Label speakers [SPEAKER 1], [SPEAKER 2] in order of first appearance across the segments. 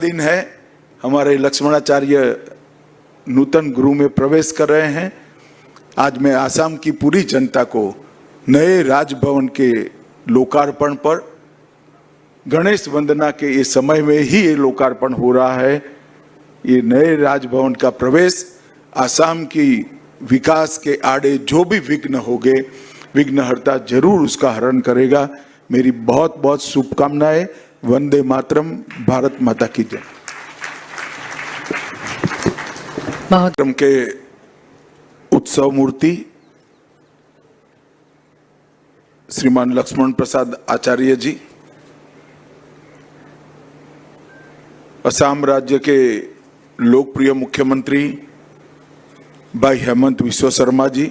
[SPEAKER 1] दिन है, हमारे लक्ष्मणाचार्य नूतन गृह में प्रवेश कर रहे हैं। आज मैं आसाम की पूरी जनता को नए राजभवन के लोकार्पण पर, गणेश वंदना के ये समय में ही ये लोकार्पण हो रहा है। ये नए राजभवन का प्रवेश आसाम की विकास के आड़े जो भी विघ्न होंगे, विघ्नहर्ता जरूर उसका हरण करेगा। मेरी बहुत बहुत शुभकामनाएं। वंदे मातरम। भारत माता की जय। कार्यक्रम के उत्सव मूर्ति श्रीमान लक्ष्मण प्रसाद आचार्य जी, असम राज्य के लोकप्रिय मुख्यमंत्री भाई हेमंत विश्व शर्मा जी,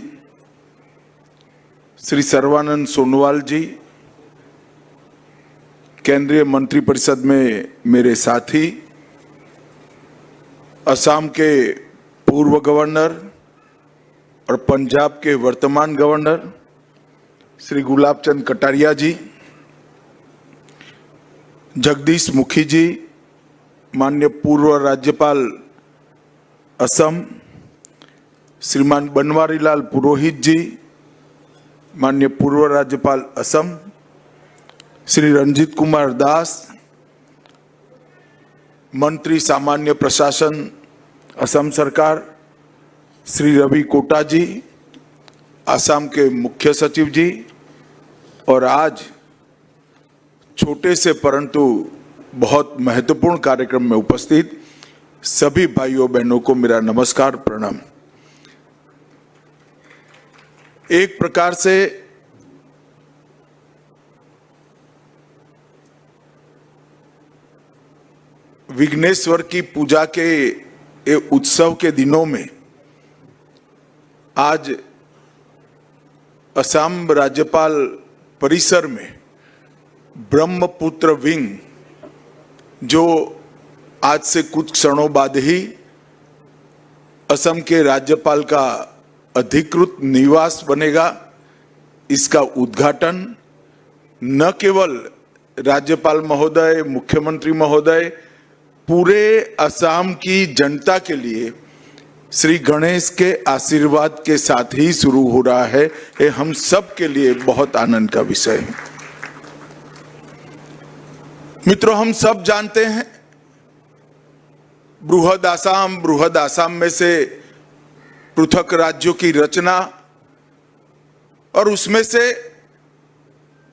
[SPEAKER 1] श्री सर्बानंद सोनोवाल जी, केंद्रीय मंत्रिपरिषद में मेरे साथी, असम के पूर्व गवर्नर और पंजाब के वर्तमान गवर्नर श्री गुलाब चंद कटारिया जी, जगदीश मुखी जी, माननीय पूर्व राज्यपाल असम श्रीमान बनवारीलाल पुरोहित जी, माननीय पूर्व राज्यपाल असम श्री रंजीत कुमार दास, मंत्री सामान्य प्रशासन असम सरकार श्री रवि कोटा जी, असम के मुख्य सचिव जी, और आज छोटे से परंतु बहुत महत्वपूर्ण कार्यक्रम में उपस्थित सभी भाइयों बहनों को मेरा नमस्कार, प्रणाम। एक प्रकार से विघ्नेश्वर की पूजा के ये उत्सव के दिनों में आज असम राज्यपाल परिसर में ब्रह्मपुत्र विंग, जो आज से कुछ क्षणों बाद ही असम के राज्यपाल का अधिकृत निवास बनेगा, इसका उद्घाटन न केवल राज्यपाल महोदय, मुख्यमंत्री महोदय, पूरे असम की जनता के लिए श्री गणेश के आशीर्वाद के साथ ही शुरू हो रहा है। ये हम सब के लिए बहुत आनंद का विषय है। मित्रों, हम सब जानते हैं बृहद आसाम में से पृथक राज्यों की रचना और उसमें से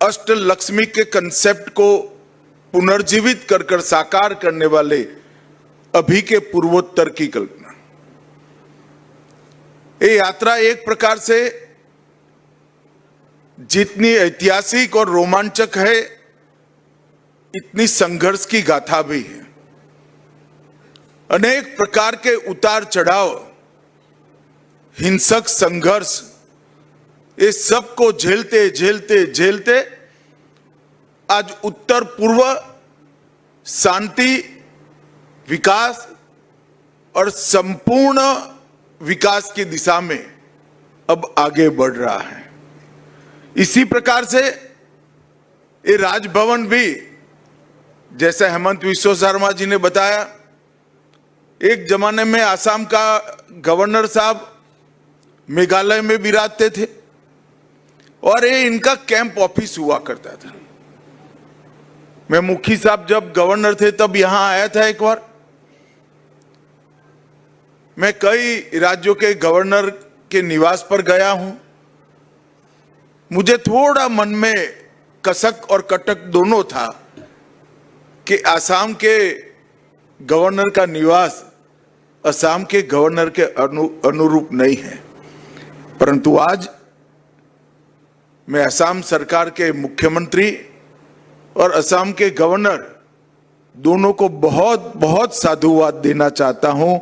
[SPEAKER 1] अष्टलक्ष्मी के कंसेप्ट को पुनर्जीवित कर साकार करने वाले अभी के पूर्वोत्तर की कल्पना। ये यात्रा एक प्रकार से जितनी ऐतिहासिक और रोमांचक है, इतनी संघर्ष की गाथा भी है। अनेक प्रकार के उतार चढ़ाव, हिंसक संघर्ष, ये सब को झेलते झेलते झेलते आज उत्तर पूर्व शांति, विकास और संपूर्ण विकास की दिशा में अब आगे बढ़ रहा है। इसी प्रकार से ये राजभवन भी, जैसे हेमंत विश्व शर्मा जी ने बताया, एक जमाने में आसाम का गवर्नर साहब मेघालय में विराजते थे और ये इनका कैंप ऑफिस हुआ करता था। मैं मुखी साहब जब गवर्नर थे तब यहां आया था एक बार। मैं कई राज्यों के गवर्नर के निवास पर गया हूं। मुझे थोड़ा मन में कसक और कटक दोनों था कि आसाम के गवर्नर का निवास असम के गवर्नर के अनुरूप नहीं है। परंतु आज मैं असम सरकार के मुख्यमंत्री और असम के गवर्नर दोनों को बहुत बहुत साधुवाद देना चाहता हूं,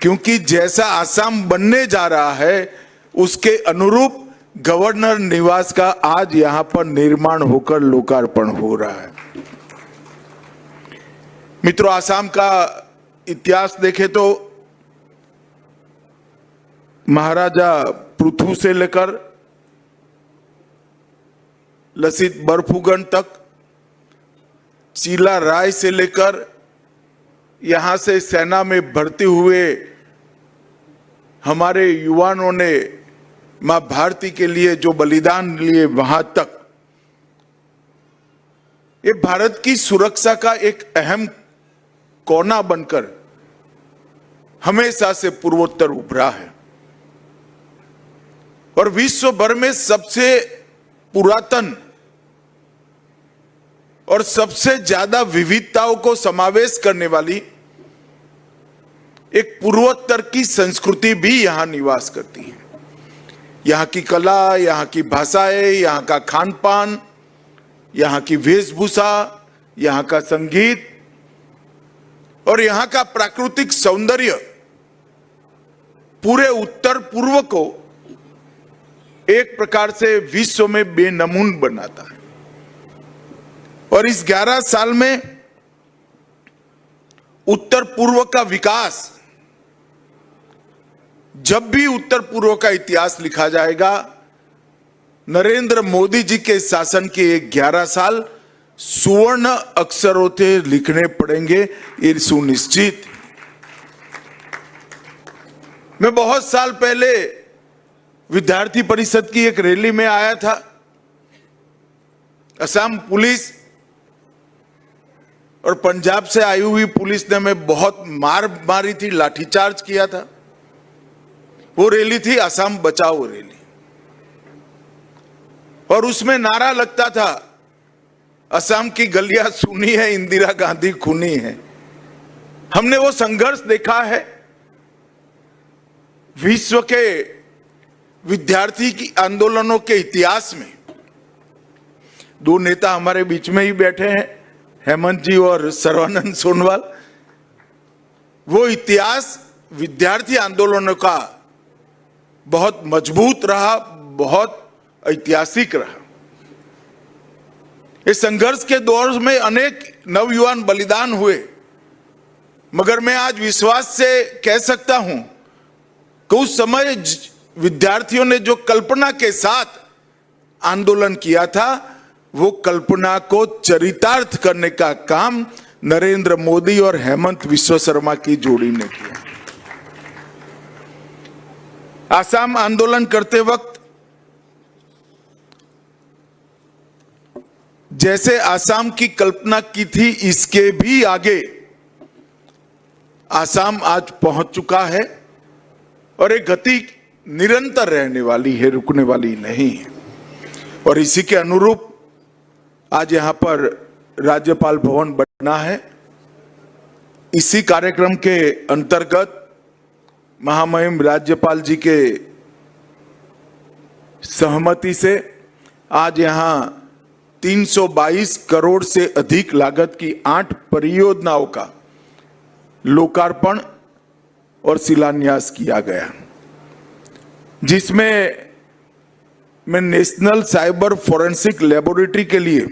[SPEAKER 1] क्योंकि जैसा असम बनने जा रहा है उसके अनुरूप गवर्नर निवास का आज यहां पर निर्माण होकर लोकार्पण हो रहा है। मित्रों, असम का इतिहास देखें तो महाराजा पृथु से लेकर लसित बरफुकन तक, चीला राय से लेकर यहां से सेना में भर्ती हुए हमारे युवाओं ने मां भारती के लिए जो बलिदान लिए, वहां तक ये भारत की सुरक्षा का एक अहम कोना बनकर हमेशा से पूर्वोत्तर उभरा है और विश्व भर में सबसे पुरातन और सबसे ज्यादा विविधताओं को समावेश करने वाली एक पूर्वोत्तर की संस्कृति भी यहां निवास करती है। यहां की कला, यहां की भाषाएं, यहां का खान पान, यहां की वेशभूषा, यहां का संगीत और यहां का प्राकृतिक सौंदर्य पूरे उत्तर पूर्व को एक प्रकार से विश्व में बेनमून बनाता है। और इस 11 साल में उत्तर पूर्व का विकास, जब भी उत्तर पूर्व का इतिहास लिखा जाएगा, नरेंद्र मोदी जी के शासन के 11 साल सुवर्ण अक्षरों से लिखने पड़ेंगे, ये सुनिश्चित। मैं बहुत साल पहले विद्यार्थी परिषद की एक रैली में आया था। असम पुलिस और पंजाब से आई हुई पुलिस ने हमें बहुत मार मारी थी, लाठीचार्ज किया था। वो रैली थी असम बचाओ रैली और उसमें नारा लगता था, असम की गलियां सुनी है, इंदिरा गांधी खूनी है। हमने वो संघर्ष देखा है। विश्व के विद्यार्थी की आंदोलनों के इतिहास में दो नेता हमारे बीच में ही बैठे हैं, हेमंत जी और सर्बानंद सोनोवाल। वो इतिहास विद्यार्थी आंदोलनों का बहुत मजबूत रहा, बहुत ऐतिहासिक रहा। इस संघर्ष के दौर में अनेक नवयुवान बलिदान हुए, मगर मैं आज विश्वास से कह सकता हूं कि उस समय विद्यार्थियों ने जो कल्पना के साथ आंदोलन किया था, वो कल्पना को चरितार्थ करने का काम नरेंद्र मोदी और हेमंत विश्व शर्मा की जोड़ी ने किया। आसाम आंदोलन करते वक्त जैसे आसाम की कल्पना की थी, इसके भी आगे आसाम आज पहुंच चुका है और एक गति निरंतर रहने वाली है, रुकने वाली नहीं है। और इसी के अनुरूप आज यहां पर राज्यपाल भवन बना है। इसी कार्यक्रम के अंतर्गत महामहिम राज्यपाल जी के सहमति से आज यहां 322 करोड़ से अधिक लागत की 8 परियोजनाओं का लोकार्पण और शिलान्यास किया गया, जिसमें मैं नेशनल साइबर फोरेंसिक लेबोरेटरी के लिए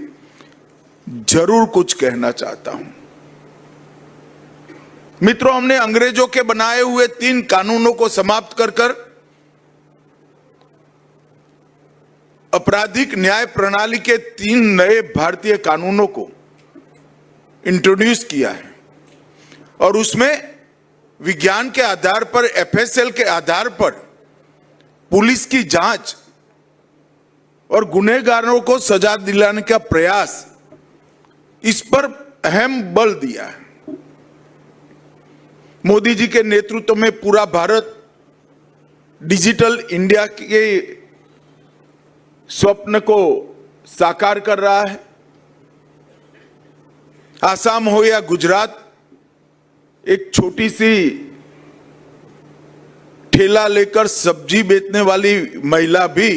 [SPEAKER 1] जरूर कुछ कहना चाहता हूं। मित्रों, हमने अंग्रेजों के बनाए हुए 3 कानूनों को समाप्त कर आपराधिक न्याय प्रणाली के 3 नए भारतीय कानूनों को इंट्रोड्यूस किया है और उसमें विज्ञान के आधार पर, एफएसएल के आधार पर पुलिस की जांच और गुनहगारों को सजा दिलाने का प्रयास, इस पर अहम बल दिया है। मोदी जी के नेतृत्व में पूरा भारत डिजिटल इंडिया के स्वप्न को साकार कर रहा है। आसाम हो या गुजरात, एक छोटी सी ठेला लेकर सब्जी बेचने वाली महिला भी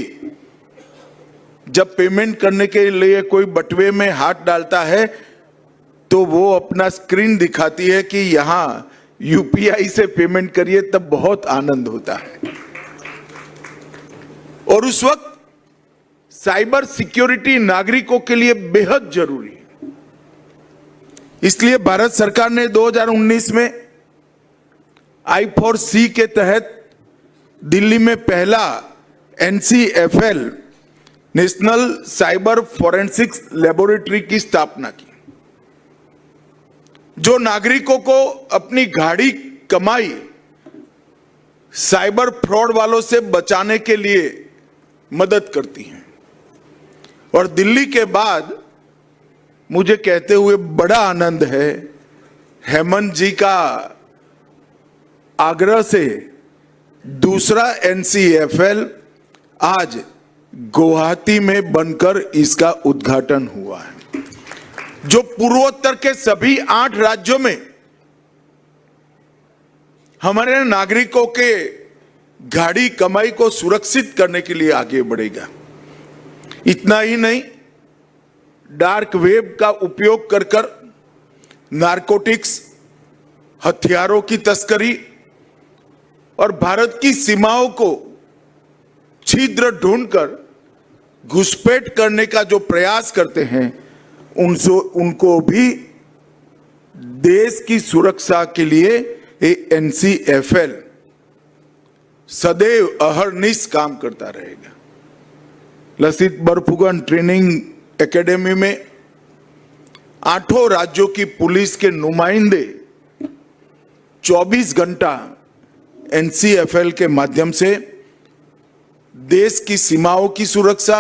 [SPEAKER 1] जब पेमेंट करने के लिए कोई बटुए में हाथ डालता है तो वो अपना स्क्रीन दिखाती है कि यहां यूपीआई से पेमेंट करिए, तब बहुत आनंद होता है। और उस वक्त साइबर सिक्योरिटी नागरिकों के लिए बेहद जरूरी है। इसलिए भारत सरकार ने 2019 में I4C के तहत दिल्ली में पहला NCFL national cyber forensics laboratory की स्थापना की, जो नागरिकों को अपनी गाढ़ी कमाई साइबर फ्रॉड वालों से बचाने के लिए मदद करती हैं। और दिल्ली के बाद मुझे कहते हुए बड़ा आनंद है, हेमंत जी का आग्रह से दूसरा NCFL आज गुवाहाटी में बनकर इसका उद्घाटन हुआ है, जो पूर्वोत्तर के सभी 8 राज्यों में हमारे नागरिकों के गाढ़ी कमाई को सुरक्षित करने के लिए आगे बढ़ेगा। इतना ही नहीं, डार्क वेब का उपयोग कर नारकोटिक्स, हथियारों की तस्करी और भारत की सीमाओं को छिद्र ढूंढकर घुसपैठ करने का जो प्रयास करते हैं, उनको भी देश की सुरक्षा के लिए NCFL सदैव अहरनिश काम करता रहेगा। लसित बरफुकन ट्रेनिंग एकेडमी में 8 राज्यों की पुलिस के नुमाइंदे 24 घंटा NCFL के माध्यम से देश की सीमाओं की सुरक्षा,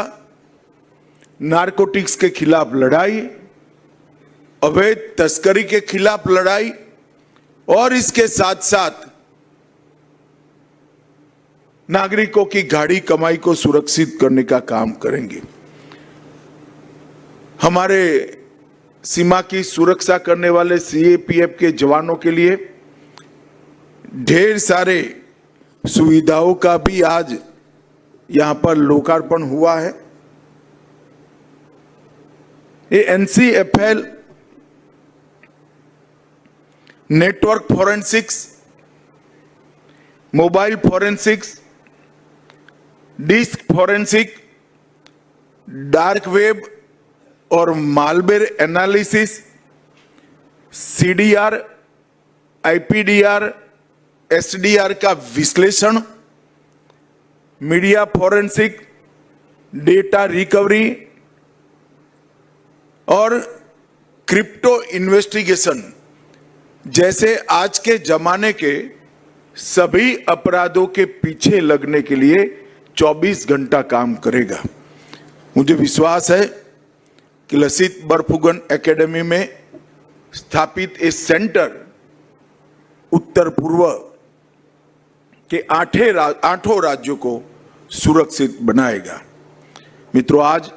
[SPEAKER 1] नारकोटिक्स के खिलाफ लड़ाई, अवैध तस्करी के खिलाफ लड़ाई और इसके साथ साथ नागरिकों की गाढ़ी कमाई को सुरक्षित करने का काम करेंगे। हमारे सीमा की सुरक्षा करने वाले CAPF के जवानों के लिए ढेर सारे सुविधाओं का भी आज यहां पर लोकार्पण हुआ है। ये NCFL network forensics, mobile forensics, disk forensic, dark web और malware analysis, CDR, IPDR, SDR का विश्लेषण, मीडिया फॉरेंसिक, डेटा रिकवरी और क्रिप्टो इन्वेस्टिगेशन जैसे आज के जमाने के सभी अपराधों के पीछे लगने के लिए 24 घंटा काम करेगा। मुझे विश्वास है कि लसित बरफुकन एकेडमी में स्थापित इस सेंटर उत्तर पूर्व के 8 राज्यों को सुरक्षित बनाएगा। मित्रों, आज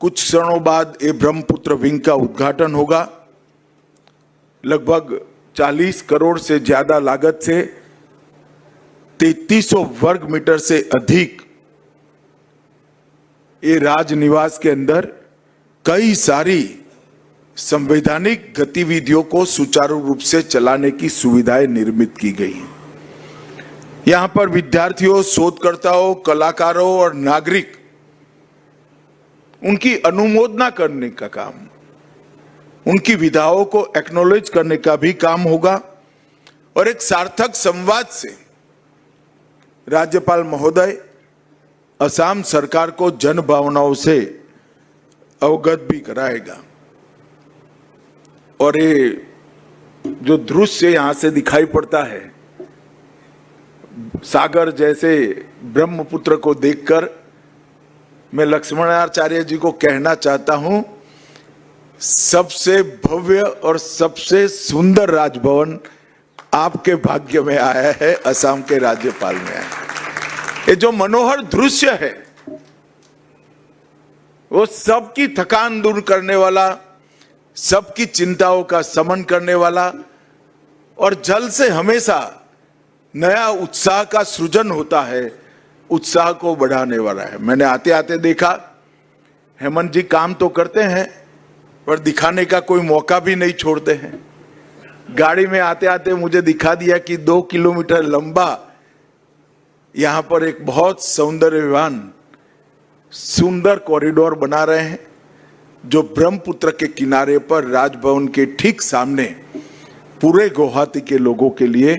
[SPEAKER 1] कुछ क्षणों बाद ये ब्रह्मपुत्र विंग का उद्घाटन होगा। लगभग 40 करोड़ से ज्यादा लागत से 3300 वर्ग मीटर से अधिक ये राजनिवास के अंदर कई सारी संवैधानिक गतिविधियों को सुचारू रूप से चलाने की सुविधाएं निर्मित की गई हैं। यहां पर विद्यार्थियों, शोधकर्ताओं, कलाकारों और नागरिक उनकी अनुमोदना करने का काम, उनकी विधाओं को एक्नॉलेज करने का भी काम होगा और एक सार्थक संवाद से राज्यपाल महोदय असम सरकार को जन भावनाओं से अवगत भी कराएगा। और ये जो दृश्य यहां से दिखाई पड़ता है, सागर जैसे ब्रह्मपुत्र को देखकर मैं लक्ष्मणाचार्य जी को कहना चाहता हूं, सबसे भव्य और सबसे सुंदर राजभवन आपके भाग्य में आया है, असम के राज्यपाल में आया है। ये जो मनोहर दृश्य है वो सबकी थकान दूर करने वाला, सबकी चिंताओं का शमन करने वाला और जल से हमेशा नया उत्साह का सृजन होता है, उत्साह को बढ़ाने वाला है। मैंने आते आते देखा हेमंत जी काम तो करते हैं पर दिखाने का कोई मौका भी नहीं छोड़ते हैं। गाड़ी में आते आते मुझे दिखा दिया कि 2 किलोमीटर लंबा यहां पर एक बहुत सौंदर्यवान सुंदर कॉरिडोर बना रहे हैं, जो ब्रह्मपुत्र के किनारे पर राजभवन के ठीक सामने पूरे गुवाहाटी के लोगों के लिए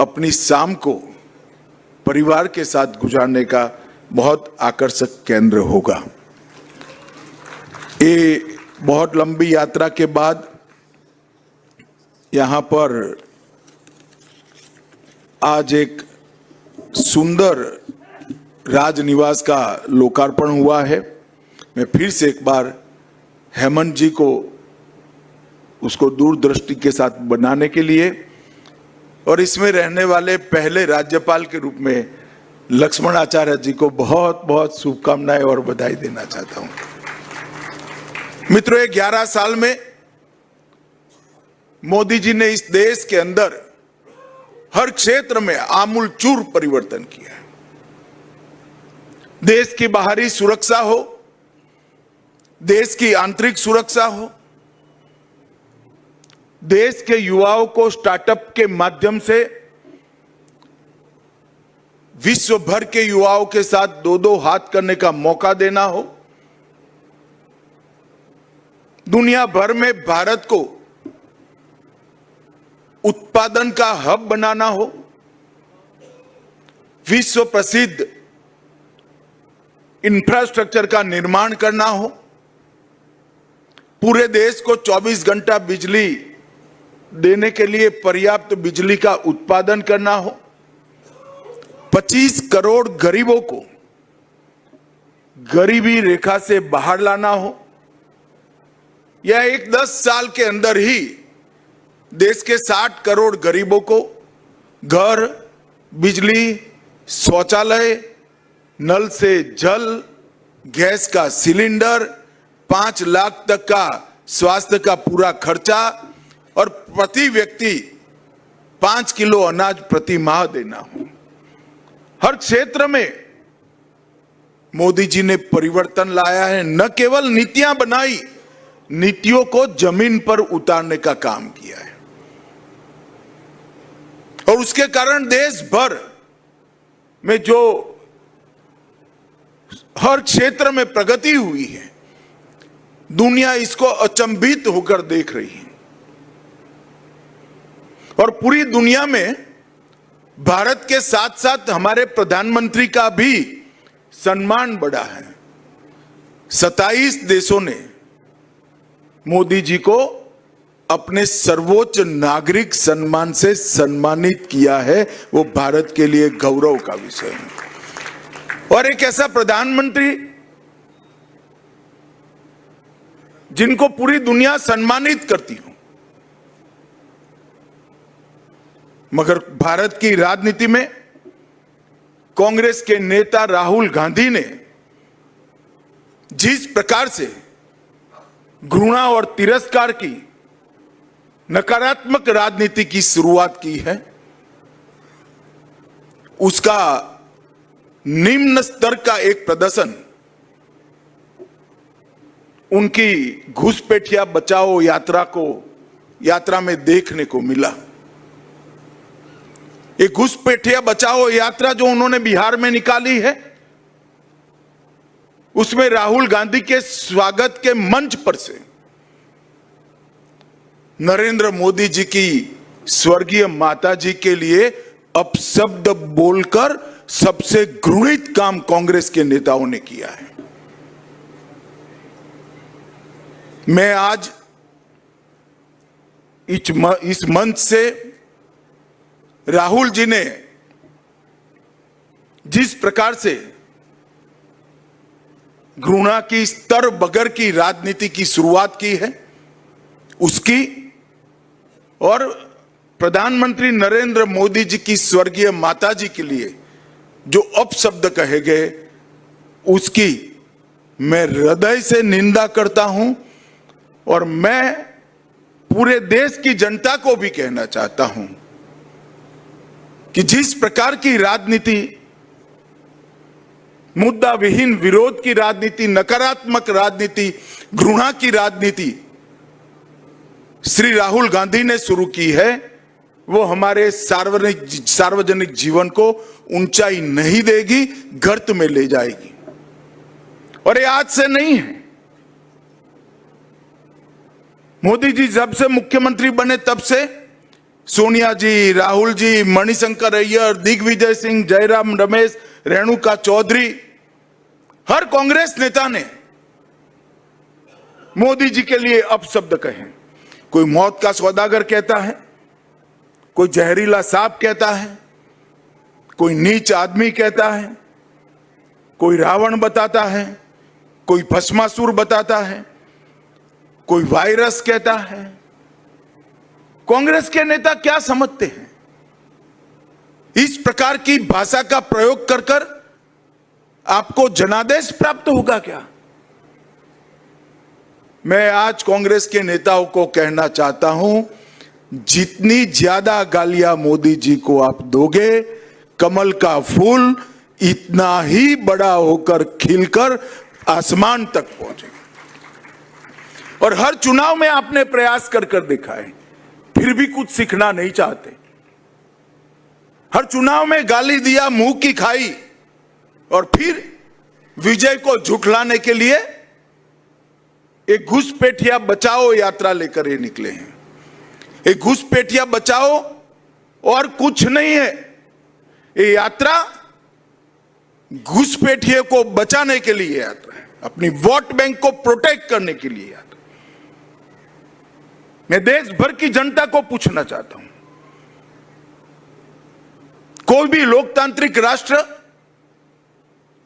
[SPEAKER 1] अपनी शाम को परिवार के साथ गुजारने का बहुत आकर्षक केंद्र होगा। ये बहुत लंबी यात्रा के बाद यहाँ पर आज एक सुंदर राजनिवास का लोकार्पण हुआ है। मैं फिर से एक बार हेमंत जी को उसको दूरदृष्टि के साथ बनाने के लिए और इसमें रहने वाले पहले राज्यपाल के रूप में लक्ष्मण आचार्य जी को बहुत बहुत शुभकामनाएं और बधाई देना चाहता हूं। मित्रों, 11 साल में मोदी जी ने इस देश के अंदर हर क्षेत्र में आमूलचूल परिवर्तन किया है। देश की बाहरी सुरक्षा हो, देश की आंतरिक सुरक्षा हो, देश के युवाओं को स्टार्टअप के माध्यम से विश्व भर के युवाओं के साथ दो दो हाथ करने का मौका देना हो, दुनिया भर में भारत को उत्पादन का हब बनाना हो, विश्व प्रसिद्ध इंफ्रास्ट्रक्चर का निर्माण करना हो, पूरे देश को 24 घंटा बिजली देने के लिए पर्याप्त बिजली का उत्पादन करना हो, 25 करोड़ गरीबों को गरीबी रेखा से बाहर लाना हो, या 10 साल के अंदर ही देश के 60 करोड़ गरीबों को घर, बिजली, शौचालय, नल से जल, गैस का सिलेंडर, 5 लाख तक का स्वास्थ्य का पूरा खर्चा और प्रति व्यक्ति 5 किलो अनाज प्रति माह देना हो। हर क्षेत्र में मोदी जी ने परिवर्तन लाया है। न केवल नीतियां बनाई, नीतियों को जमीन पर उतारने का काम किया है और उसके कारण देश भर में जो हर क्षेत्र में प्रगति हुई है, दुनिया इसको अचंभित होकर देख रही है और पूरी दुनिया में भारत के साथ साथ हमारे प्रधानमंत्री का भी सम्मान बढ़ा है। 27 देशों ने मोदी जी को अपने सर्वोच्च नागरिक सम्मान से सम्मानित किया है। वो भारत के लिए गौरव का विषय है। और एक ऐसा प्रधानमंत्री जिनको पूरी दुनिया सम्मानित करती हो, मगर भारत की राजनीति में कांग्रेस के नेता राहुल गांधी ने जिस प्रकार से घृणा और तिरस्कार की नकारात्मक राजनीति की शुरुआत की है, उसका निम्न स्तर का एक प्रदर्शन उनकी घुसपैठिया बचाओ यात्रा में देखने को मिला। एक घुसपैठिया बचाओ यात्रा जो उन्होंने बिहार में निकाली है, उसमें राहुल गांधी के स्वागत के मंच पर से नरेंद्र मोदी जी की स्वर्गीय माता जी के लिए अपशब्द बोलकर सबसे घृणित काम कांग्रेस के नेताओं ने किया है। मैं आज इस मंच से राहुल जी ने जिस प्रकार से घृणा की स्तर बगर की राजनीति की शुरुआत की है, उसकी और प्रधानमंत्री नरेंद्र मोदी जी की स्वर्गीय माता जी के लिए जो अपशब्द कहे गए, उसकी मैं हृदय से निंदा करता हूं और मैं पूरे देश की जनता को भी कहना चाहता हूं कि जिस प्रकार की राजनीति, मुद्दा विहीन विरोध की राजनीति, नकारात्मक राजनीति, घृणा की राजनीति श्री राहुल गांधी ने शुरू की है, वो हमारे सार्वजनिक जीवन को ऊंचाई नहीं देगी, गर्त में ले जाएगी। और ये आज से नहीं है। मोदी जी जब से मुख्यमंत्री बने तब से सोनिया जी, राहुल जी, मणिशंकर अय्यर, दिग्विजय सिंह, जयराम रमेश, रेणुका चौधरी, हर कांग्रेस नेता ने मोदी जी के लिए अपशब्द कहे। कोई मौत का सौदागर कहता है, कोई जहरीला सांप कहता है, कोई नीच आदमी कहता है, कोई रावण बताता है, कोई भस्मासुर बताता है, कोई वायरस कहता है। कांग्रेस के नेता क्या समझते हैं? इस प्रकार की भाषा का प्रयोग कर कर आपको जनादेश प्राप्त होगा क्या? मैं आज कांग्रेस के नेताओं को कहना चाहता हूं, जितनी ज्यादा गालियां मोदी जी को आप दोगे, कमल का फूल इतना ही बड़ा होकर खिलकर आसमान तक पहुंचेगा। और हर चुनाव में आपने प्रयास कर कर देखा है, फिर भी कुछ सीखना नहीं चाहते। हर चुनाव में गाली दिया, मुंह की खाई, और फिर विजय को झुठलाने के लिए एक घुसपैठिया बचाओ यात्रा लेकर ये निकले हैं। एक घुसपैठिया बचाओ और कुछ नहीं है। ये यात्रा घुसपैठिए को बचाने के लिए यात्रा है, अपनी वोट बैंक को प्रोटेक्ट करने के लिए यात्रा। मैं देश भर की जनता को पूछना चाहता हूं, कोई भी लोकतांत्रिक राष्ट्र,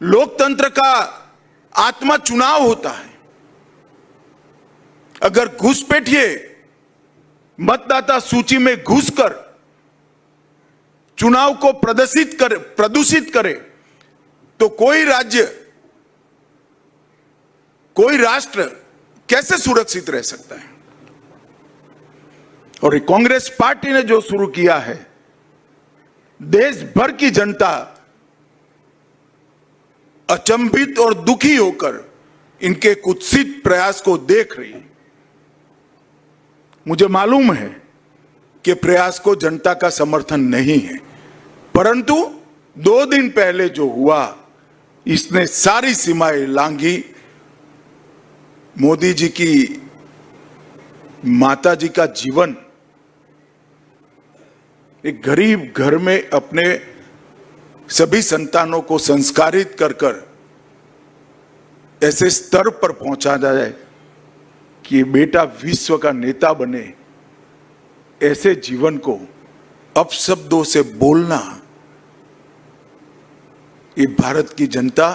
[SPEAKER 1] लोकतंत्र का आत्मा चुनाव होता है। अगर घुसपैठिए मतदाता सूची में घुसकर चुनाव को प्रदूषित करे तो कोई राज्य, कोई राष्ट्र कैसे सुरक्षित रह सकता है? और कांग्रेस पार्टी ने जो शुरू किया है, देश भर की जनता अचंभित और दुखी होकर इनके कुत्सित प्रयास को देख रही है। मुझे मालूम है कि प्रयास को जनता का समर्थन नहीं है, परंतु 2 दिन पहले जो हुआ, इसने सारी सीमाएं लांघी। मोदी जी की माता जी का जीवन, एक गरीब घर में अपने सभी संतानों को संस्कारित कर कर ऐसे स्तर पर पहुंचा जाए कि बेटा विश्व का नेता बने, ऐसे जीवन को अपशब्दों से बोलना, ये भारत की जनता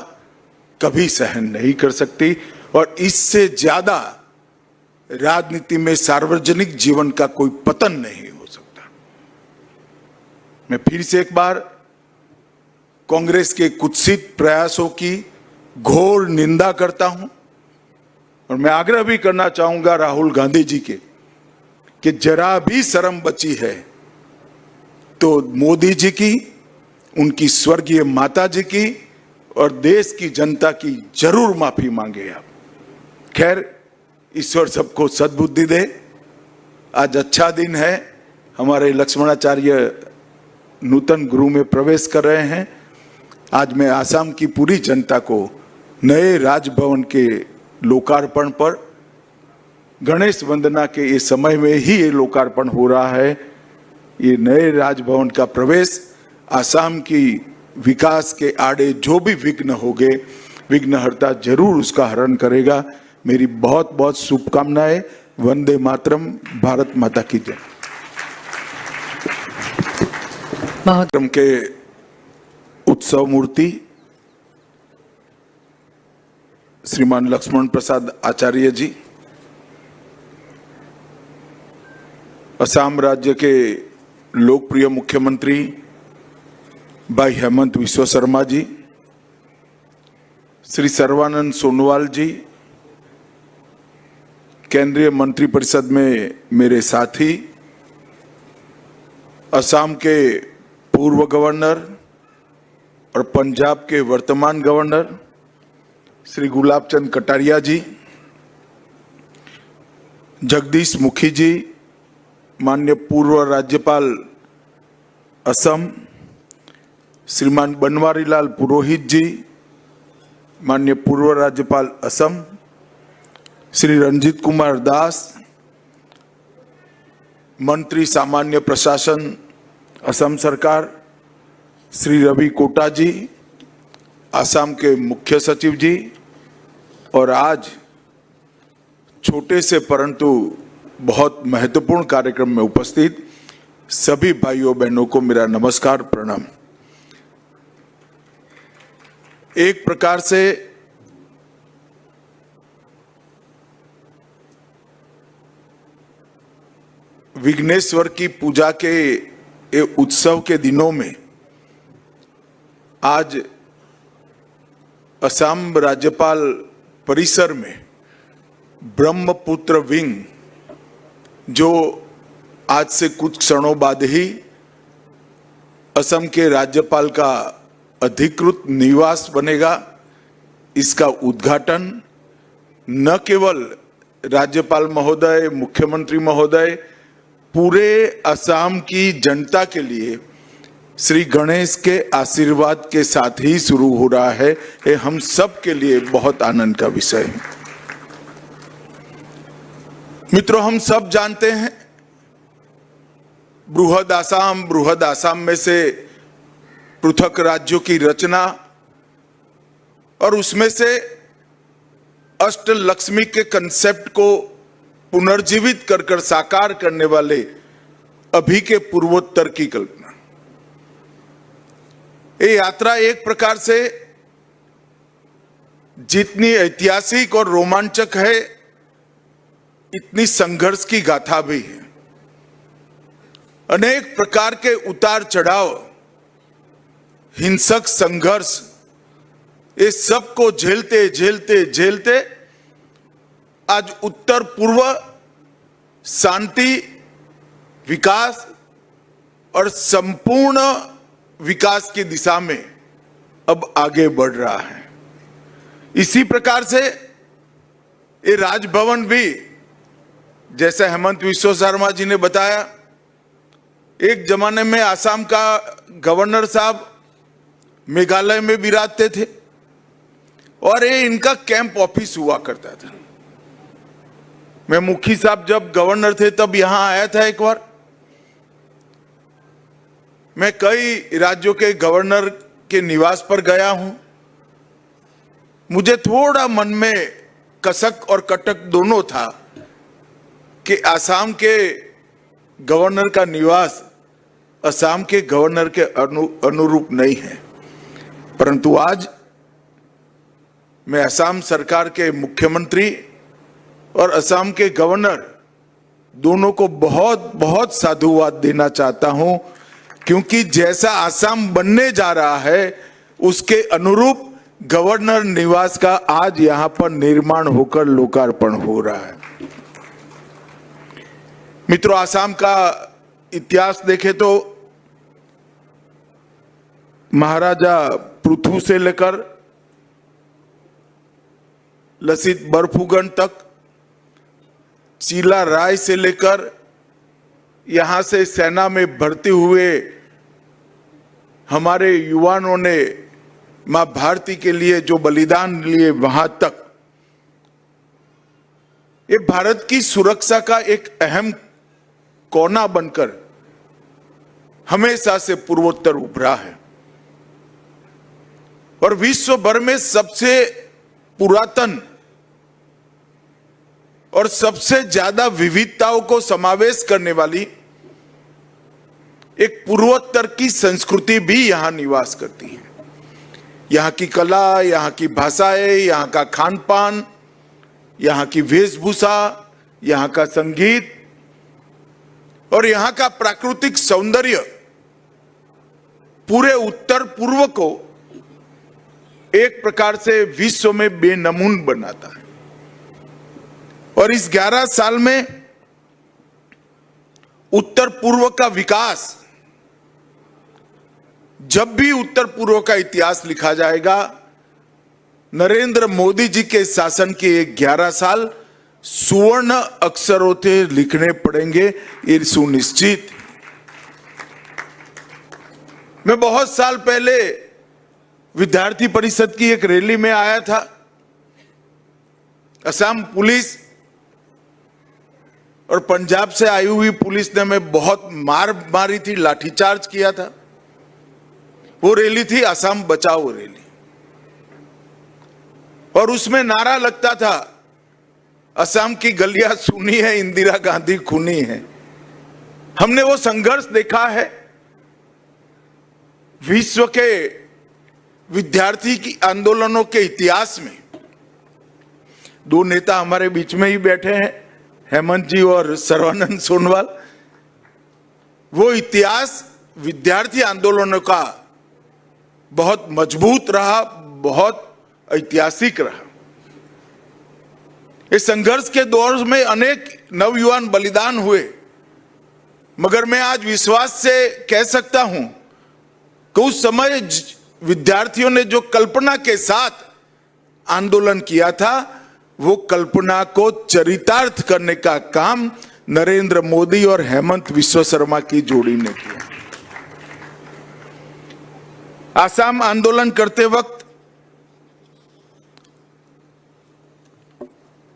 [SPEAKER 1] कभी सहन नहीं कर सकती। और इससे ज्यादा राजनीति में सार्वजनिक जीवन का कोई पतन नहीं हो सकता। मैं फिर से एक बार कांग्रेस के कुत्सित प्रयासों की घोर निंदा करता हूं, और मैं आग्रह भी करना चाहूंगा राहुल गांधी जी के कि जरा भी शर्म बची है तो मोदी जी की, उनकी स्वर्गीय माता जी की और देश की जनता की जरूर माफी मांगे आप। खैर, ईश्वर सबको सद्बुद्धि दे। आज अच्छा दिन है, हमारे लक्ष्मणाचार्य नूतन गृह में प्रवेश कर रहे हैं। आज मैं आसाम की पूरी जनता को नए राजभवन के लोकार्पण पर, गणेश वंदना के इस समय में ही ये लोकार्पण हो रहा है। ये नए राजभवन का प्रवेश आसाम की विकास के आड़े जो भी विघ्न होंगे, विघ्नहर्ता जरूर उसका हरण करेगा। मेरी बहुत बहुत शुभकामनाएं। वंदे मातरम। भारत माता की जय। कार्यक्रम के उत्सव मूर्ति श्रीमान लक्ष्मण प्रसाद आचार्य जी, असम राज्य के लोकप्रिय मुख्यमंत्री भाई हेमंत विश्व शर्मा जी, श्री सर्वानंद सोनोवाल जी, केंद्रीय मंत्रिपरिषद में मेरे साथी, असम के पूर्व गवर्नर और पंजाब के वर्तमान गवर्नर श्री गुलाब चंद कटारिया जी, जगदीश मुखी जी, माननीय पूर्व राज्यपाल असम श्रीमान बनवारीलाल पुरोहित जी, माननीय पूर्व राज्यपाल असम श्री रंजीत कुमार दास, मंत्री सामान्य प्रशासन असम सरकार श्री रवि कोटा जी, असम के मुख्य सचिव जी, और आज छोटे से परंतु बहुत महत्वपूर्ण कार्यक्रम में उपस्थित सभी भाइयों बहनों को मेरा नमस्कार, प्रणाम। एक प्रकार से विघ्नेश्वर की पूजा के ये उत्सव के दिनों में आज असम राज्यपाल परिसर में ब्रह्मपुत्र विंग, जो आज से कुछ क्षणों बाद ही असम के राज्यपाल का अधिकृत निवास बनेगा, इसका उद्घाटन न केवल राज्यपाल महोदय, मुख्यमंत्री महोदय, पूरे असम की जनता के लिए श्री गणेश के आशीर्वाद के साथ ही शुरू हो रहा है। ये हम सब के लिए बहुत आनंद का विषय है। मित्रों, हम सब जानते हैं बृहद आसाम में से पृथक राज्यों की रचना और उसमें से अष्टलक्ष्मी के कंसेप्ट को पुनर्जीवित कर साकार करने वाले अभी के पूर्वोत्तर की कल्पना। ये यात्रा एक प्रकार से जितनी ऐतिहासिक और रोमांचक है, इतनी संघर्ष की गाथा भी है। अनेक प्रकार के उतार चढ़ाव, हिंसक संघर्ष, ये सब को झेलते झेलते झेलते आज उत्तर पूर्व शांति, विकास और संपूर्ण विकास की दिशा में अब आगे बढ़ रहा है। इसी प्रकार से ये राजभवन भी, जैसे हेमंत विश्व शर्मा जी ने बताया, एक जमाने में आसाम का गवर्नर साहब मेघालय में विराजते थे और ये इनका कैंप ऑफिस हुआ करता था। मैं मुखी साहब जब गवर्नर थे तब यहां आया था एक बार। मैं कई राज्यों के गवर्नर के निवास पर गया हूं। मुझे थोड़ा मन में कसक और कटक दोनों था कि आसाम के गवर्नर का निवास असम के गवर्नर के अनुरूप नहीं है। परंतु आज मैं असम सरकार के मुख्यमंत्री और असम के गवर्नर दोनों को बहुत बहुत साधुवाद देना चाहता हूं, क्योंकि जैसा असम बनने जा रहा है उसके अनुरूप गवर्नर निवास का आज यहां पर निर्माण होकर लोकार्पण हो रहा है। मित्रों, असम का इतिहास देखें तो महाराजा पृथु से लेकर लसित बरफुकन तक, चीला राय से लेकर यहां से सेना में भर्ती हुए हमारे युवाओं ने मां भारती के लिए जो बलिदान लिए, वहां तक ये भारत की सुरक्षा का एक अहम कोना बनकर हमेशा से पूर्वोत्तर उभरा है और विश्व भर में सबसे पुरातन और सबसे ज्यादा विविधताओं को समावेश करने वाली एक पूर्वोत्तर की संस्कृति भी यहां निवास करती है। यहां की कला, यहां की भाषाएं, यहां का खान पान, यहां की वेशभूषा, यहां का संगीत और यहां का प्राकृतिक सौंदर्य पूरे उत्तर पूर्व को एक प्रकार से विश्व में बेनमून बनाता है। और इस 11 साल में उत्तर पूर्व का विकास, जब भी उत्तर पूर्व का इतिहास लिखा जाएगा, नरेंद्र मोदी जी के शासन के 11 साल सुवर्ण अक्षरों से लिखने पड़ेंगे, ये सुनिश्चित। मैं बहुत साल पहले विद्यार्थी परिषद की एक रैली में आया था। असम पुलिस और पंजाब से आई हुई पुलिस ने हमें बहुत मार मारी थी, लाठीचार्ज किया था। वो रैली थी असम बचाओ रैली और उसमें नारा लगता था असम की गलियां सुनी है, इंदिरा गांधी खूनी है। हमने वो संघर्ष देखा है विश्व के विद्यार्थी की आंदोलनों के इतिहास में। दो नेता हमारे बीच में ही बैठे हैं, हेमंत जी और सर्बानंद सोनोवाल। वो इतिहास विद्यार्थी आंदोलनों का बहुत मजबूत रहा, बहुत ऐतिहासिक रहा। इस संघर्ष के दौर में अनेक नवयुवान बलिदान हुए, मगर मैं आज विश्वास से कह सकता हूं कि उस समय विद्यार्थियों ने जो कल्पना के साथ आंदोलन किया था, वो कल्पना को चरितार्थ करने का काम नरेंद्र मोदी और हेमंत विश्व शर्मा की जोड़ी ने किया। आसाम आंदोलन करते वक्त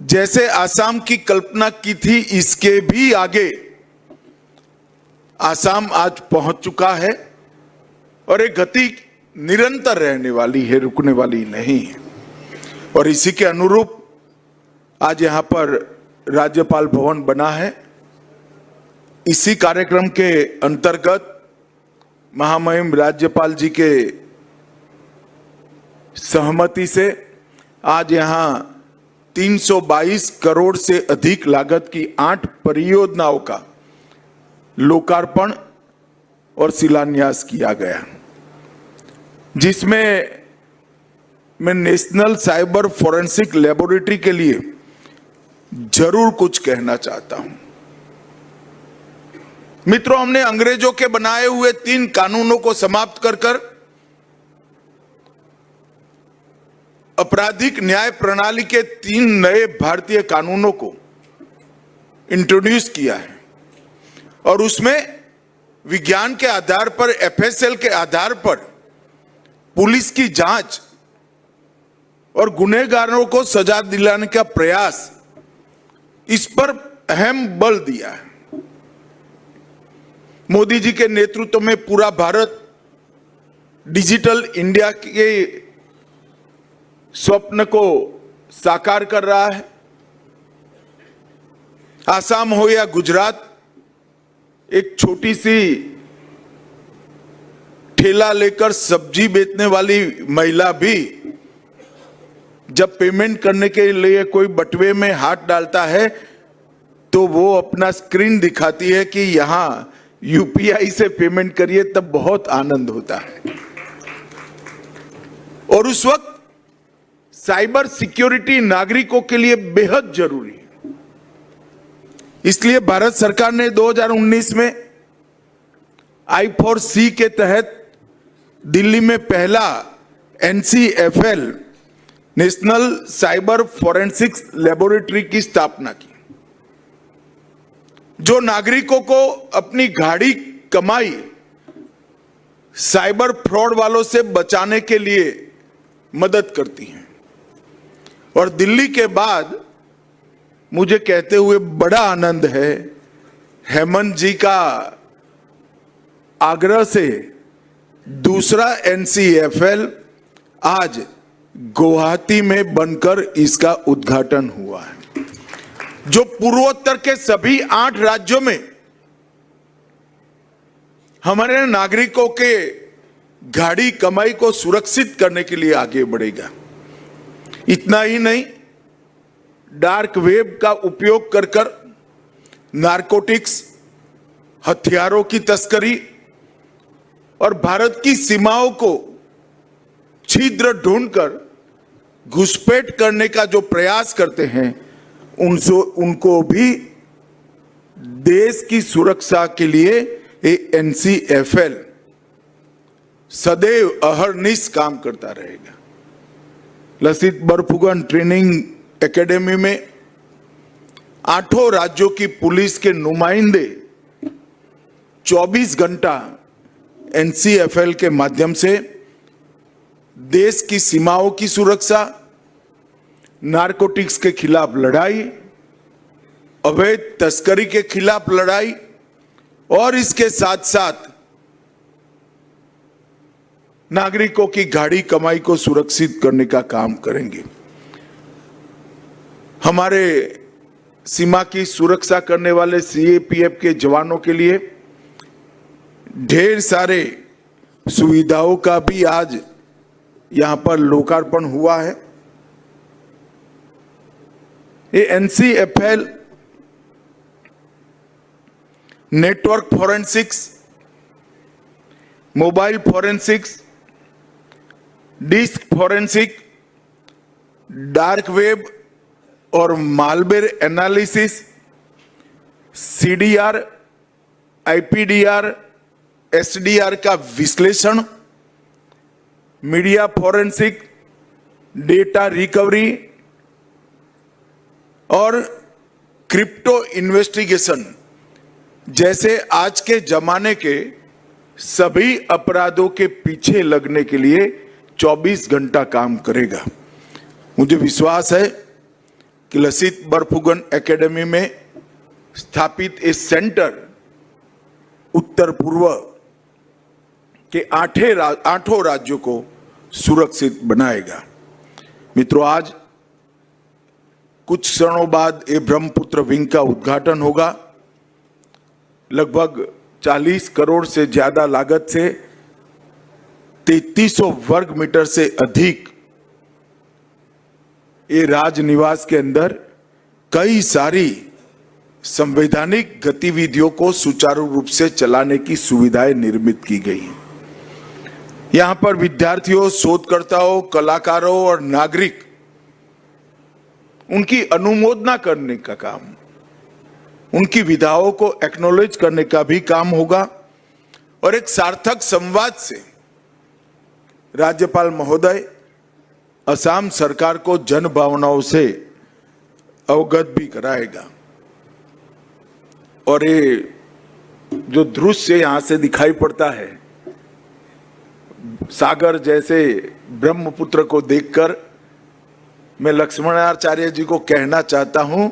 [SPEAKER 1] जैसे आसाम की कल्पना की थी, इसके भी आगे आसाम आज पहुंच चुका है और एक गति निरंतर रहने वाली है, रुकने वाली नहीं है। और इसी के अनुरूप आज यहां पर राज्यपाल भवन बना है। इसी कार्यक्रम के अंतर्गत महामहिम राज्यपाल जी के सहमति से आज यहां 322 करोड़ से अधिक लागत की 8 परियोजनाओं का लोकार्पण और शिलान्यास किया गया, जिसमें मैं नेशनल साइबर फोरेंसिक लेबोरेटरी के लिए जरूर कुछ कहना चाहता हूं। मित्रों, हमने अंग्रेजों के बनाए हुए 3 कानूनों को समाप्त कर आपराधिक न्याय प्रणाली के 3 नए भारतीय कानूनों को इंट्रोड्यूस किया है और उसमें विज्ञान के आधार पर, एफएसएल के आधार पर पुलिस की जांच और गुनहगारों को सजा दिलाने का प्रयास, इस पर अहम बल दिया है। मोदी जी के नेतृत्व में पूरा भारत डिजिटल इंडिया के स्वप्न को साकार कर रहा है। आसाम हो या गुजरात, एक छोटी सी ठेला लेकर सब्जी बेचने वाली महिला भी जब पेमेंट करने के लिए कोई बटुए में हाथ डालता है तो वो अपना स्क्रीन दिखाती है कि यहां यूपीआई से पेमेंट करिए, तब बहुत आनंद होता है। और उस वक्त साइबर सिक्योरिटी नागरिकों के लिए बेहद जरूरी है। इसलिए भारत सरकार ने 2019 में I4C के तहत दिल्ली में पहला NCFL national cyber forensics laboratory की स्थापना की, जो नागरिकों को अपनी गाढ़ी कमाई साइबर फ्रॉड वालों से बचाने के लिए मदद करती है। और दिल्ली के बाद मुझे कहते हुए बड़ा आनंद है, हेमंत जी का आग्रह से दूसरा NCFL आज गुवाहाटी में बनकर इसका उद्घाटन हुआ है, जो पूर्वोत्तर के सभी 8 राज्यों में हमारे नागरिकों के गाढ़ी कमाई को सुरक्षित करने के लिए आगे बढ़ेगा। इतना ही नहीं, डार्क वेब का उपयोग कर नारकोटिक्स, हथियारों की तस्करी और भारत की सीमाओं को छिद्र ढूंढकर घुसपैठ करने का जो प्रयास करते हैं, उनको भी देश की सुरक्षा के लिए NCFL सदैव अहरनिश काम करता रहेगा। लसित बरफुकन ट्रेनिंग एकेडमी में 8 राज्यों की पुलिस के नुमाइंदे 24 घंटा NCFL के माध्यम से देश की सीमाओं की सुरक्षा, नारकोटिक्स के खिलाफ लड़ाई, अवैध तस्करी के खिलाफ लड़ाई और इसके साथ साथ नागरिकों की गाढ़ी कमाई को सुरक्षित करने का काम करेंगे। हमारे सीमा की सुरक्षा करने वाले सीएपीएफ के जवानों के लिए ढेर सारे सुविधाओं का भी आज यहां पर लोकार्पण हुआ है। ये NCFL network forensics, mobile forensics, disk forensic, dark web और malware analysis, CDR, IPDR, SDR का विश्लेषण, मीडिया फॉरेंसिक, डेटा रिकवरी और क्रिप्टो इन्वेस्टिगेशन जैसे आज के जमाने के सभी अपराधों के पीछे लगने के लिए 24 घंटा काम करेगा। मुझे विश्वास है कि लसित बरफुकन एकेडमी में स्थापित इस सेंटर उत्तर पूर्व के आठों राज्यों को सुरक्षित बनाएगा। मित्रों, आज कुछ क्षणों बाद ये ब्रह्मपुत्र विंग का उद्घाटन होगा। लगभग 40 करोड़ से ज्यादा लागत से 3300 वर्ग मीटर से अधिक ये राजनिवास के अंदर कई सारी संवैधानिक गतिविधियों को सुचारू रूप से चलाने की सुविधाएं निर्मित की गई हैं। यहां पर विद्यार्थियों, शोधकर्ताओं, कलाकारों और नागरिक उनकी अनुमोदना करने का काम, उनकी विधाओं को एक्नॉलेज करने का भी काम होगा और एक सार्थक संवाद से राज्यपाल महोदय असम सरकार को जन भावनाओं से अवगत भी कराएगा। और ये जो दृश्य यहां से दिखाई पड़ता है, सागर जैसे ब्रह्मपुत्र को देखकर मैं लक्ष्मणाचार्य जी को कहना चाहता हूं,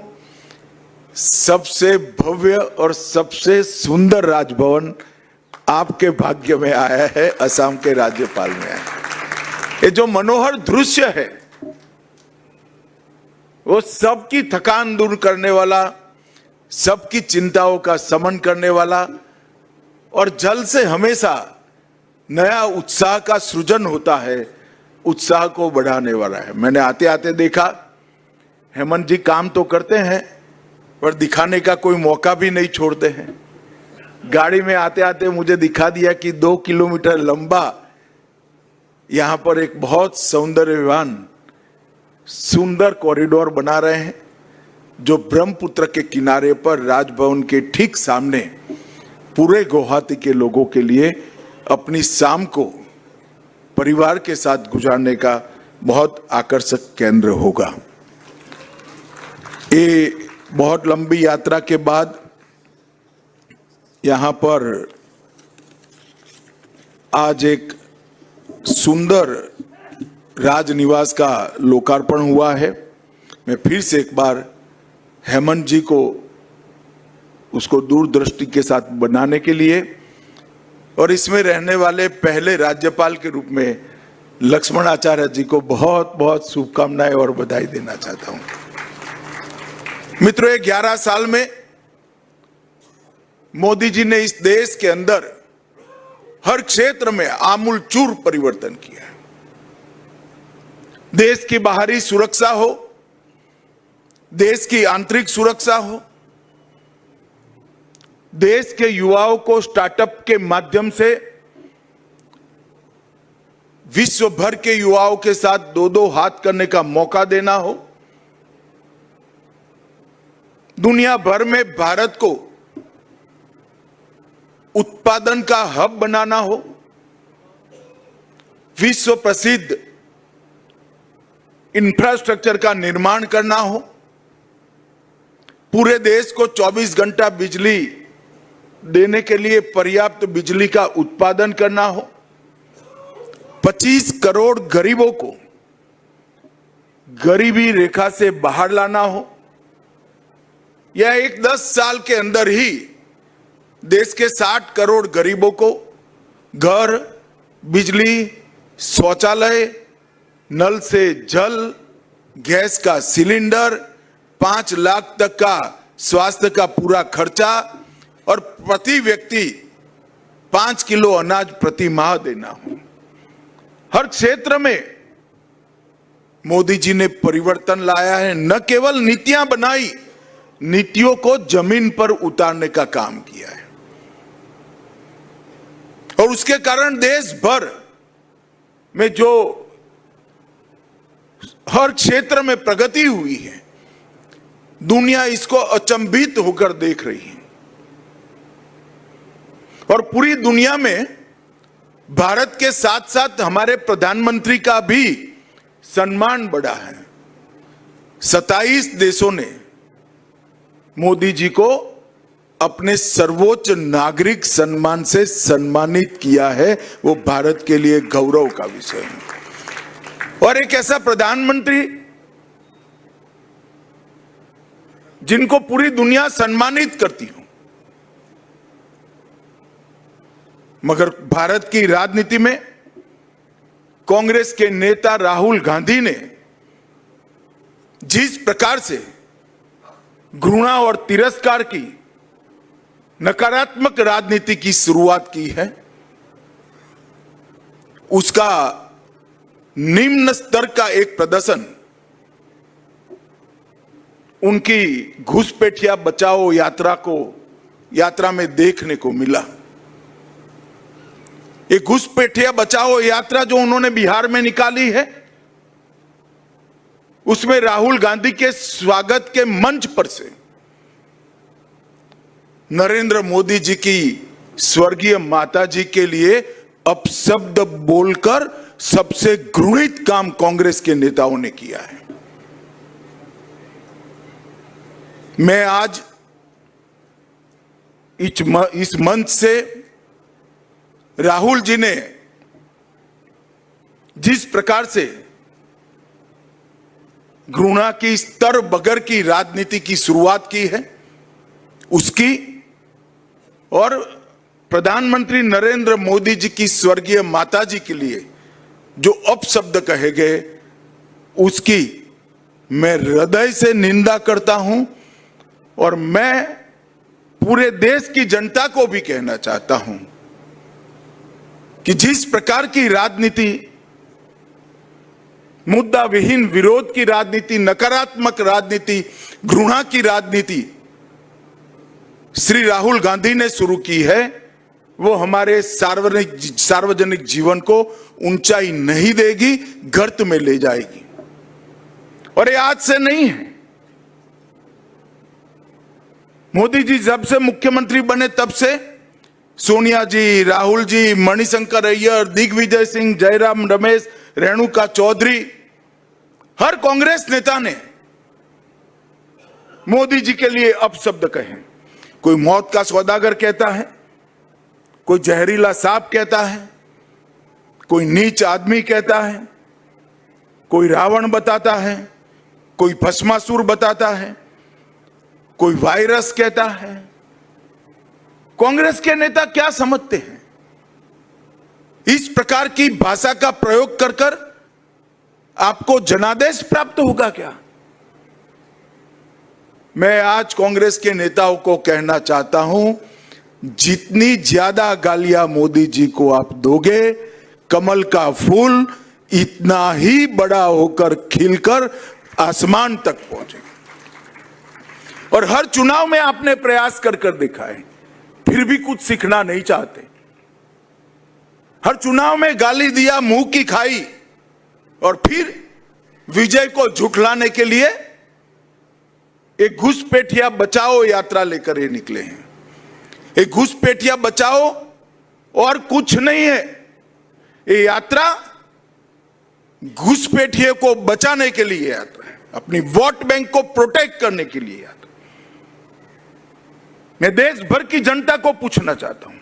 [SPEAKER 1] सबसे भव्य और सबसे सुंदर राजभवन आपके भाग्य में आया है, असम के राज्यपाल में आया है। ये जो मनोहर दृश्य है वो सबकी थकान दूर करने वाला, सबकी चिंताओं का शमन करने वाला और जल से हमेशा नया उत्साह का सृजन होता है, उत्साह को बढ़ाने वाला है। मैंने आते आते देखा हेमंत जी काम तो करते हैं पर दिखाने का कोई मौका भी नहीं छोड़ते हैं। गाड़ी में आते आते मुझे दिखा दिया कि 2 किलोमीटर लंबा यहां पर एक बहुत सौंदर्यवान सुंदर कॉरिडोर बना रहे हैं, जो ब्रह्मपुत्र के किनारे पर राजभवन के ठीक सामने पूरे गुवाहाटी के लोगों के लिए अपनी शाम को परिवार के साथ गुजारने का बहुत आकर्षक केंद्र होगा। ये बहुत लंबी यात्रा के बाद यहां पर आज एक सुंदर राजनिवास का लोकार्पण हुआ है। मैं फिर से एक बार हेमंत जी को उसको दूरदृष्टि के साथ बनाने के लिए और इसमें रहने वाले पहले राज्यपाल के रूप में लक्ष्मणाचार्य जी को बहुत बहुत शुभकामनाएं और बधाई देना चाहता हूं। मित्रों, 11 साल में मोदी जी ने इस देश के अंदर हर क्षेत्र में आमूलचूल परिवर्तन किया है। देश की बाहरी सुरक्षा हो, देश की आंतरिक सुरक्षा हो, देश के युवाओं को स्टार्टअप के माध्यम से विश्व भर के युवाओं के साथ दो हाथ करने का मौका देना हो, दुनिया भर में भारत को उत्पादन का हब बनाना हो, विश्व प्रसिद्ध इंफ्रास्ट्रक्चर का निर्माण करना हो, पूरे देश को 24 घंटा बिजली देने के लिए पर्याप्त बिजली का उत्पादन करना हो, 25 करोड़ गरीबों को गरीबी रेखा से बाहर लाना हो, या 10 साल के अंदर ही देश के 60 करोड़ गरीबों को घर, बिजली, शौचालय, नल से जल, गैस का सिलेंडर, 5 लाख तक का स्वास्थ्य का पूरा खर्चा और प्रति व्यक्ति 5 किलो अनाज प्रति माह देना हो। हर क्षेत्र में मोदी जी ने परिवर्तन लाया है। न केवल नीतियां बनाई, नीतियों को जमीन पर उतारने का काम किया है और उसके कारण देश भर में जो हर क्षेत्र में प्रगति हुई है, दुनिया इसको अचंभित होकर देख रही है और पूरी दुनिया में भारत के साथ साथ हमारे प्रधानमंत्री का भी सम्मान बढ़ा है। 27 देशों ने मोदी जी को अपने सर्वोच्च नागरिक सम्मान से सम्मानित किया है। वो भारत के लिए गौरव का विषय है और एक ऐसा प्रधानमंत्री जिनको पूरी दुनिया सम्मानित करती हो, मगर भारत की राजनीति में कांग्रेस के नेता राहुल गांधी ने जिस प्रकार से घृणा और तिरस्कार की नकारात्मक राजनीति की शुरुआत की है, उसका निम्न स्तर का एक प्रदर्शन उनकी घुसपैठिया बचाओ यात्रा में देखने को मिला। एक घुसपैठिया बचाओ यात्रा जो उन्होंने बिहार में निकाली है, उसमें राहुल गांधी के स्वागत के मंच पर से नरेंद्र मोदी जी की स्वर्गीय माता जी के लिए अपशब्द बोलकर सबसे घृणित काम कांग्रेस के नेताओं ने किया है। मैं आज इस मंच से राहुल जी ने जिस प्रकार से घृणा की स्तर बगर की राजनीति की शुरुआत की है, उसकी और प्रधानमंत्री नरेंद्र मोदी जी की स्वर्गीय माता जी के लिए जो अपशब्द कहे गए, उसकी मैं हृदय से निंदा करता हूं और मैं पूरे देश की जनता को भी कहना चाहता हूं कि जिस प्रकार की राजनीति, मुद्दा विहीन विरोध की राजनीति, नकारात्मक राजनीति, घृणा की राजनीति श्री राहुल गांधी ने शुरू की है, वो हमारे सार्वजनिक जीवन को ऊंचाई नहीं देगी, गर्त में ले जाएगी। और ये आज से नहीं है। मोदी जी जब से मुख्यमंत्री बने तब से सोनिया जी, राहुल जी, मणिशंकर अय्यर, दिग्विजय सिंह, जयराम रमेश, रेणुका चौधरी, हर कांग्रेस नेता ने मोदी जी के लिए अपशब्द कहे। कोई मौत का सौदागर कहता है, कोई जहरीला सांप कहता है, कोई नीच आदमी कहता है, कोई रावण बताता है, कोई भस्मासुर बताता है, कोई वायरस कहता है। कांग्रेस के नेता क्या समझते हैं? इस प्रकार की भाषा का प्रयोग कर कर आपको जनादेश प्राप्त होगा क्या? मैं आज कांग्रेस के नेताओं को कहना चाहता हूं, जितनी ज्यादा गालियां मोदी जी को आप दोगे, कमल का फूल इतना ही बड़ा होकर खिलकर आसमान तक पहुंचेगा। और हर चुनाव में आपने प्रयास कर कर देखा है, फिर भी कुछ सीखना नहीं चाहते। हर चुनाव में गाली दिया, मुंह की खाई और फिर विजय को झुठलाने के लिए एक घुसपैठिया बचाओ यात्रा लेकर ये निकले हैं। एक घुसपैठिया बचाओ और कुछ नहीं है। ये यात्रा घुसपैठिए को बचाने के लिए यात्रा है, अपनी वोट बैंक को प्रोटेक्ट करने के लिए यात्रा। मैं देश भर की जनता को पूछना चाहता हूं,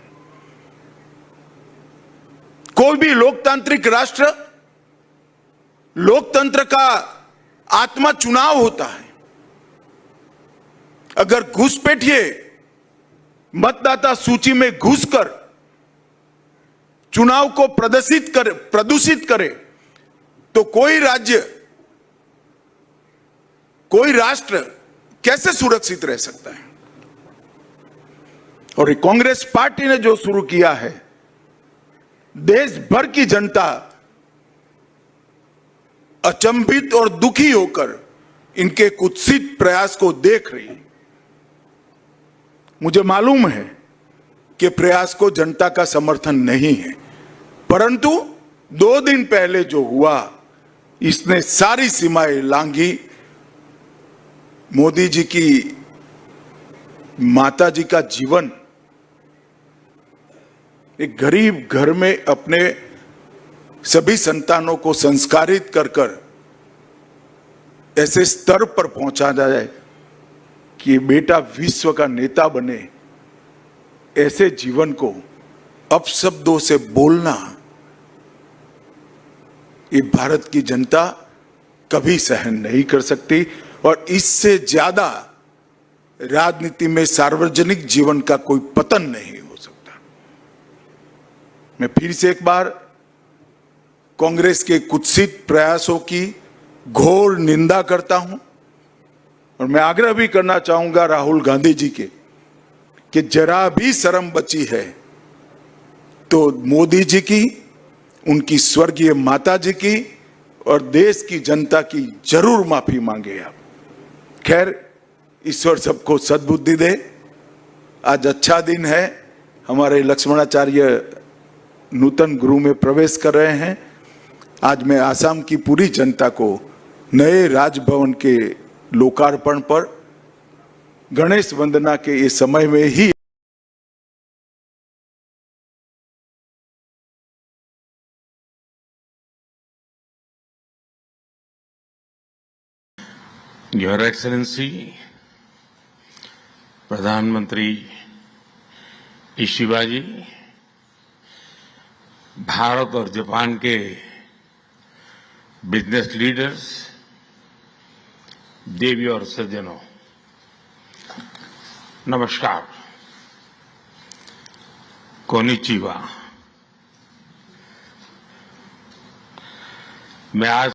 [SPEAKER 1] कोई भी लोकतांत्रिक राष्ट्र, लोकतंत्र का आत्मा चुनाव होता है। अगर घुसपैठिए मतदाता सूची में घुसकर चुनाव को प्रदूषित करे तो कोई राज्य, कोई राष्ट्र कैसे सुरक्षित रह सकता है? और ये कांग्रेस पार्टी ने जो शुरू किया है, देश भर की जनता अचंभित और दुखी होकर इनके कुत्सित प्रयास को देख रही है। मुझे मालूम है कि प्रयास को जनता का समर्थन नहीं है, परंतु 2 दिन पहले जो हुआ, इसने सारी सीमाएं लांघी। मोदी जी की माता जी का जीवन, एक गरीब घर में अपने सभी संतानों को संस्कारित कर कर ऐसे स्तर पर पहुंचा जाए कि बेटा विश्व का नेता बने, ऐसे जीवन को अपशब्दों से बोलना, ये भारत की जनता कभी सहन नहीं कर सकती। और इससे ज्यादा राजनीति में सार्वजनिक जीवन का कोई पतन नहीं हो सकता। मैं फिर से एक बार कांग्रेस के कुत्सित प्रयासों की घोर निंदा करता हूं और मैं आग्रह भी करना चाहूंगा राहुल गांधी जी के कि जरा भी शर्म बची है तो मोदी जी की, उनकी स्वर्गीय माता जी की और देश की जनता की जरूर माफी मांगे आप। खैर, ईश्वर सबको सद्बुद्धि दे। आज अच्छा दिन है, हमारे लक्ष्मणाचार्य नूतन गृह में प्रवेश कर रहे हैं। आज मैं आसाम की पूरी जनता को नए राजभवन के लोकार्पण पर गणेश वंदना के इस समय में ही
[SPEAKER 2] योर एक्सेलेंसी प्रधानमंत्री इशिबा जी, भारत और जापान के बिजनेस लीडर्स, देवी और सज्जनों, नमस्कार, कोनिचिवा। मैं आज